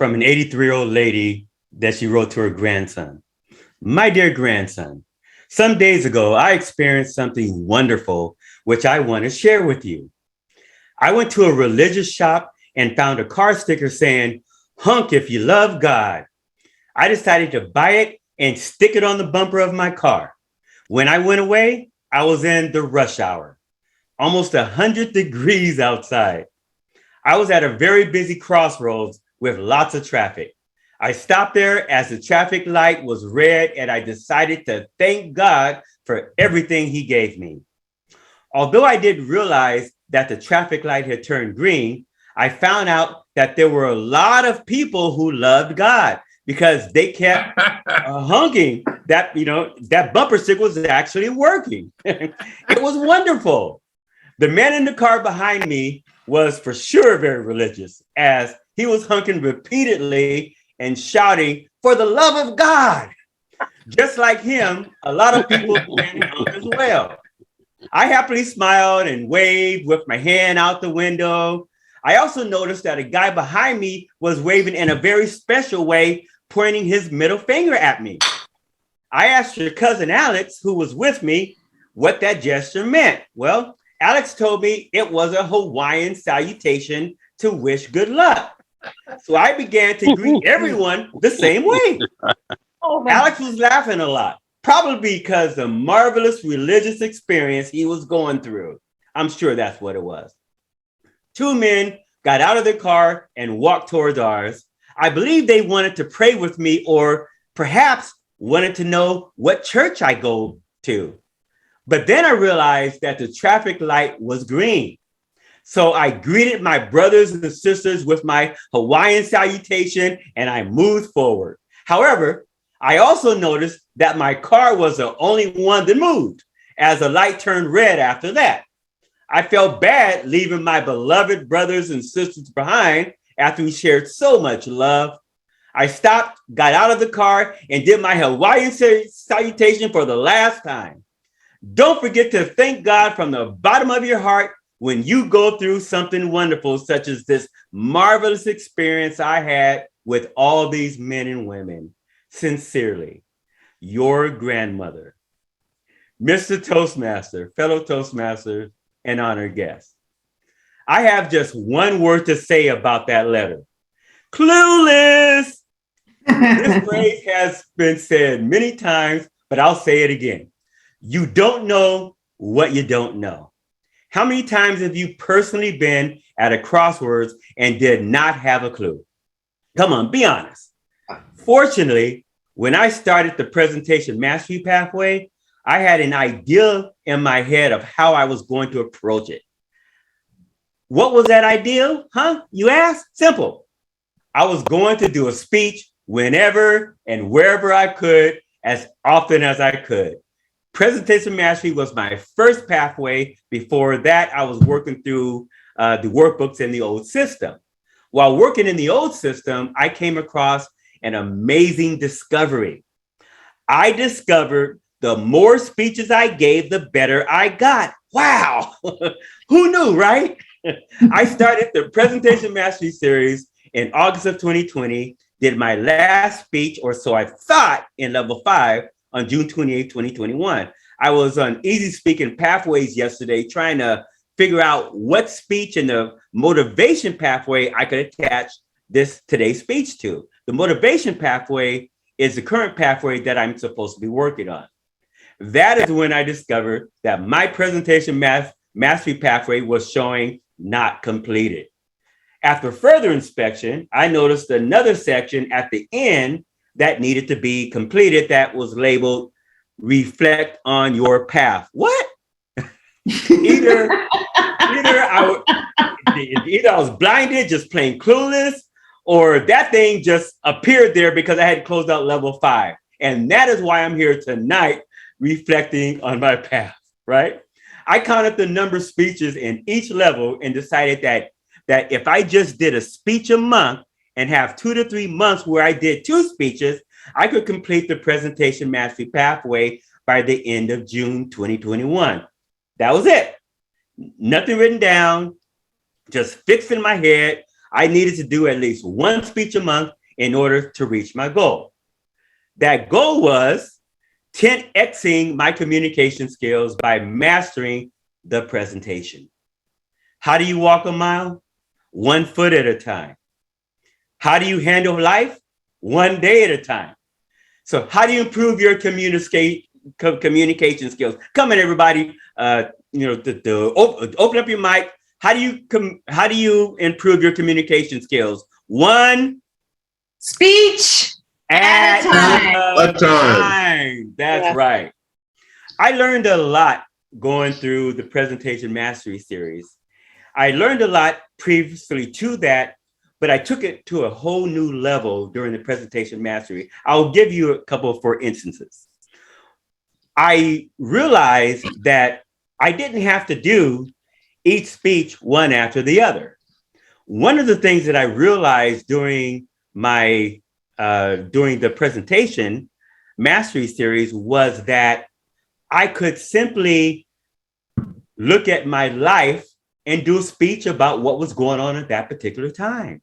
from an 83-year-old lady that she wrote to her grandson. My dear grandson, some days ago, I experienced something wonderful, which I want to share with you. I went to a religious shop and found a car sticker saying, "Hunk if you love God." I decided to buy it and stick it on the bumper of my car. When I went away, I was in the rush hour, almost 100 degrees outside. I was at a very busy crossroads with lots of traffic. I stopped there as the traffic light was red and I decided to thank God for everything he gave me. Although I didn't realize that the traffic light had turned green, I found out that there were a lot of people who loved God because they kept honking that, that bumper sticker was actually working. It was wonderful. The man in the car behind me was for sure very religious, as he was honking repeatedly and shouting, "For the love of God." Just like him, a lot of people began to honk as well. I happily smiled and waved with my hand out the window. I also noticed that a guy behind me was waving in a very special way, pointing his middle finger at me. I asked your cousin Alex, who was with me, what that gesture meant. Well, Alex told me it was a Hawaiian salutation to wish good luck. So I began to greet everyone the same way. Alex was laughing a lot, probably because the marvelous religious experience he was going through. I'm sure that's what it was. Two men got out of their car and walked towards ours. I believe they wanted to pray with me or perhaps wanted to know what church I go to. But then I realized that the traffic light was green. So I greeted my brothers and sisters with my Hawaiian salutation and I moved forward. However, I also noticed that my car was the only one that moved as the light turned red after that. I felt bad leaving my beloved brothers and sisters behind after we shared so much love. I stopped, got out of the car, and did my Hawaiian salutation for the last time. Don't forget to thank God from the bottom of your heart when you go through something wonderful, such as this marvelous experience I had with all these men and women. Sincerely, your grandmother. Mr. Toastmaster, fellow Toastmaster, and honored guest. I have just one word to say about that letter. Clueless. This phrase has been said many times, but I'll say it again. You don't know what you don't know. How many times have you personally been at a crossroads and did not have a clue? Come on, be honest. Fortunately, when I started the presentation mastery pathway, I had an idea in my head of how I was going to approach it. What was that ideal? You asked? Simple. I was going to do a speech whenever and wherever I could, as often as I could. Presentation mastery was my first pathway. Before that, I was working through the workbooks in the old system. While working in the old system, I came across an amazing discovery. I discovered the more speeches I gave, the better I got. Wow. Who knew, right? I started the Presentation Mastery series in August of 2020, did my last speech, or so I thought, in level 5 on June 28, 2021. I was on Easy Speaking Pathways yesterday trying to figure out what speech in the motivation pathway I could attach today's speech to. The motivation pathway is the current pathway that I'm supposed to be working on. That is when I discovered that my presentation mastery pathway was showing not completed. After further inspection, I noticed another section at the end that needed to be completed that was labeled reflect on your path. What? either I was blinded, just plain clueless, or that thing just appeared there because I had closed out level 5. And that is why I'm here tonight, reflecting on my path, right? I counted the number of speeches in each level and decided that if I just did a speech a month and have 2 to 3 months where I did 2 speeches, I could complete the presentation mastery pathway by the end of June 2021. That was it. Nothing written down, just fixed in my head. I needed to do at least one speech a month in order to reach my goal. That goal was 10xing my communication skills by mastering the presentation. How do you walk a mile? 1 foot at a time. How do you handle life? 1 day at a time. So how do you improve your communication skills? Come on, everybody. Open up your mic. How do you improve your communication skills? One speech at a time. That's right. I learned a lot going through the Presentation Mastery series. I learned a lot previously to that, but I took it to a whole new level during the Presentation Mastery. I'll give you a couple for instances. I realized that I didn't have to do each speech one after the other. One of the things that I realized during the Presentation Mastery series was that I could simply look at my life and do a speech about what was going on at that particular time.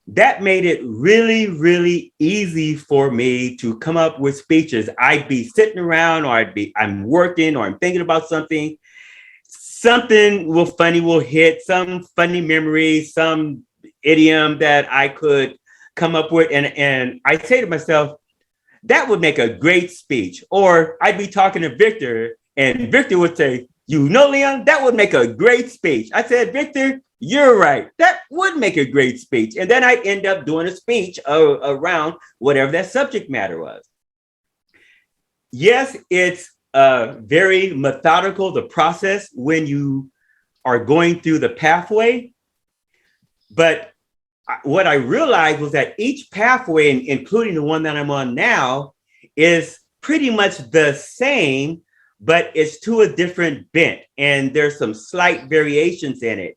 That made it really, really easy for me to come up with speeches. I'd be sitting around, or I'm working, or I'm thinking about something. Something funny will hit, some funny memory, some idiom that I could come up with. And I say to myself, that would make a great speech. Or I'd be talking to Victor, and Victor would say, Leon, that would make a great speech. I said, Victor, you're right. That would make a great speech. And then I'd end up doing a speech around whatever that subject matter was. Yes, it's very methodical, the process when you are going through the pathway. But what I realized was that each pathway, including the one that I'm on now, is pretty much the same, but it's to a different bent. And there's some slight variations in it.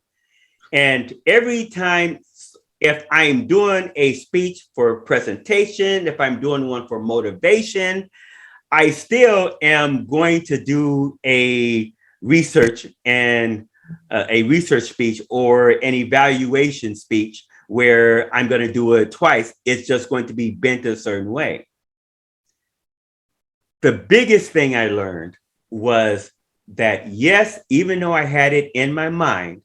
And every time, if I'm doing a speech for presentation, if I'm doing one for motivation, I still am going to do a research speech or an evaluation speech where I'm going to do it twice. It's just going to be bent a certain way. The biggest thing I learned was that, yes, even though I had it in my mind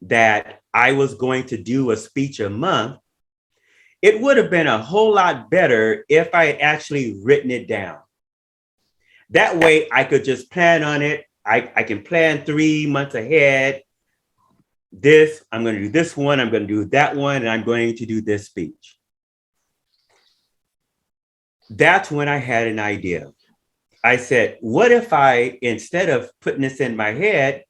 that I was going to do a speech a month, it would have been a whole lot better if I had actually written it down. That way I could just plan on it. I can plan 3 months ahead. I'm going to do this one, I'm going to do that one, and I'm going to do this speech. That's when I had an idea. I said, what if I, instead of putting this in my head,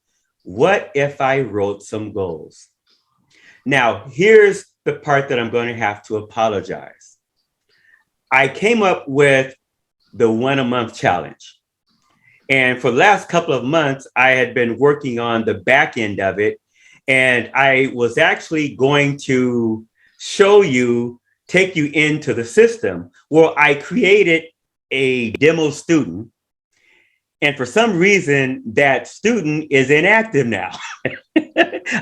what if I wrote some goals? Now, here's the part that I'm going to have to apologize. I came up with the 1 a month challenge. And for the last couple of months, I had been working on the back end of it. And I was actually going to take you into the system. Well, I created a demo student. And for some reason, that student is inactive now.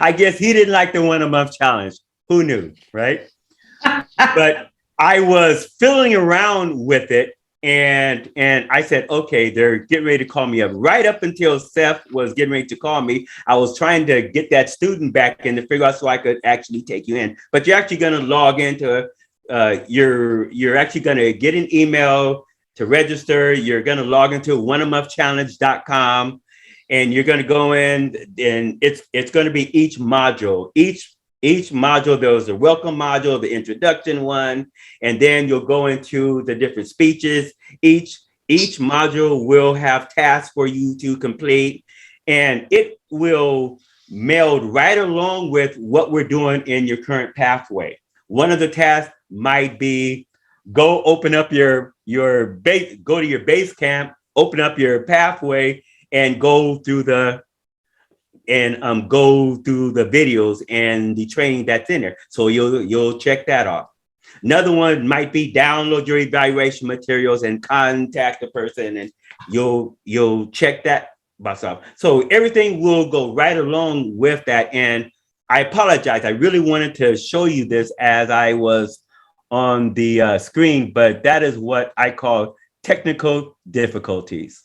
I guess he didn't like the 1 a month challenge. Who knew, right? But I was fiddling around with it. And I said, okay, they're getting ready to call me up. Right up until Seth was getting ready to call me, I was trying to get that student back in to figure out so I could actually take you in. But you're actually going to log into, you're actually going to get an email to register. You're going to log into oneamonthchallenge.com, and you're going to go in, and it's going to be each module. Each module, there was a welcome module, the introduction one, and then you'll go into the different speeches. Each module will have tasks for you to complete, and it will meld right along with what we're doing in your current pathway. One of the tasks might be go open up go to your base camp, open up your pathway, and go through the videos and the training that's in there. So you'll check that off. Another one might be download your evaluation materials and contact the person, and you'll check that box off. So everything will go right along with that. And I apologize. I really wanted to show you this as I was on the screen, but that is what I call technical difficulties.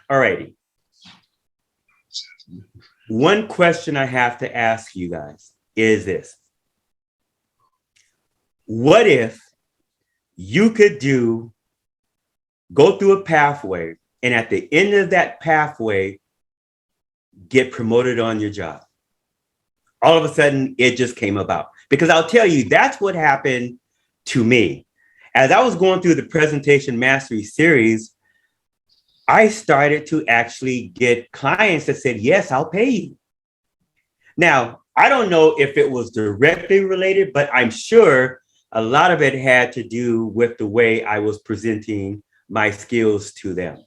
All righty. One question I have to ask you guys is this. What if you could go through a pathway, and at the end of that pathway, get promoted on your job? All of a sudden, it just came about. Because I'll tell you, that's what happened to me. As I was going through the Presentation Mastery series, I started to actually get clients that said, yes, I'll pay you. Now, I don't know if it was directly related, but I'm sure a lot of it had to do with the way I was presenting my skills to them.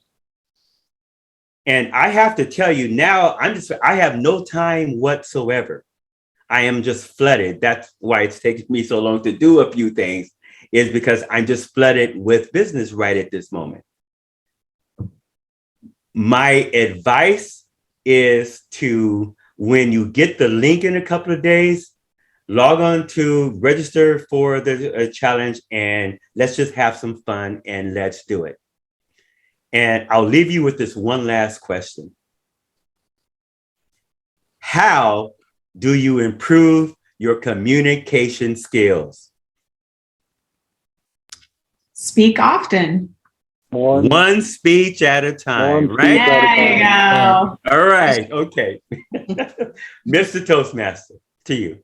And I have to tell you now, I have no time whatsoever. I am just flooded. That's why it's taken me so long to do a few things, is because I'm just flooded with business right at this moment. My advice is to, when you get the link in a couple of days, log on to register for the challenge, and let's just have some fun and let's do it. And I'll leave you with this one last question. How do you improve your communication skills? Speak often. One speech at a time, right? There you go. All right. Okay. Mr. Toastmaster, to you.